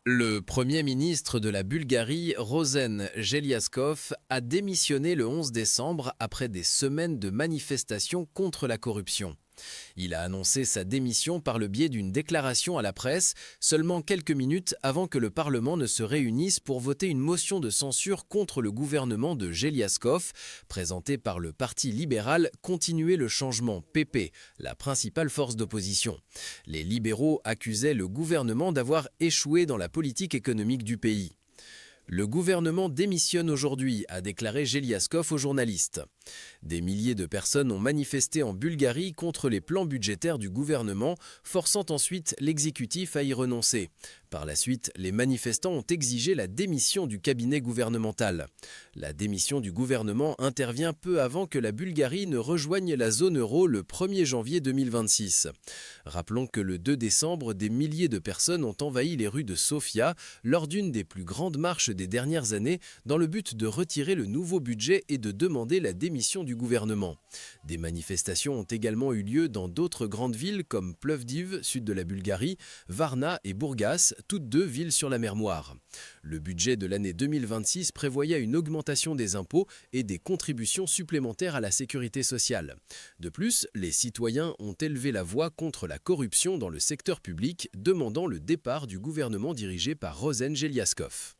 Le Premier ministre de la Bulgarie, Rosen Geliaskov, a démissionné le 11 décembre après des semaines de manifestations contre la corruption. Il a annoncé sa démission par le biais d'une déclaration à la presse, seulement quelques minutes avant que le Parlement ne se réunisse pour voter une motion de censure contre le gouvernement de Geliaskov, présentée par le Parti libéral Continuer le changement, PP, la principale force d'opposition. Les libéraux accusaient le gouvernement d'avoir échoué dans la politique économique du pays. Le gouvernement démissionne aujourd'hui, a déclaré Geliaskov aux journalistes. Des milliers de personnes ont manifesté en Bulgarie contre les plans budgétaires du gouvernement, forçant ensuite l'exécutif à y renoncer. Par la suite, les manifestants ont exigé la démission du cabinet gouvernemental. La démission du gouvernement intervient peu avant que la Bulgarie ne rejoigne la zone euro le 1er janvier 2026. Rappelons que le 2 décembre, des milliers de personnes ont envahi les rues de Sofia lors d'une des plus grandes marches des dernières années dans le but de retirer le nouveau budget et de demander la démission du gouvernement. Des manifestations ont également eu lieu dans d'autres grandes villes comme Plovdiv, sud de la Bulgarie, Varna et Burgas, toutes deux villes sur la mer Noire. Le budget de l'année 2026 prévoyait une augmentation des impôts et des contributions supplémentaires à la sécurité sociale. De plus, les citoyens ont élevé la voix contre la corruption dans le secteur public, demandant le départ du gouvernement dirigé par Rosen Geliaskov.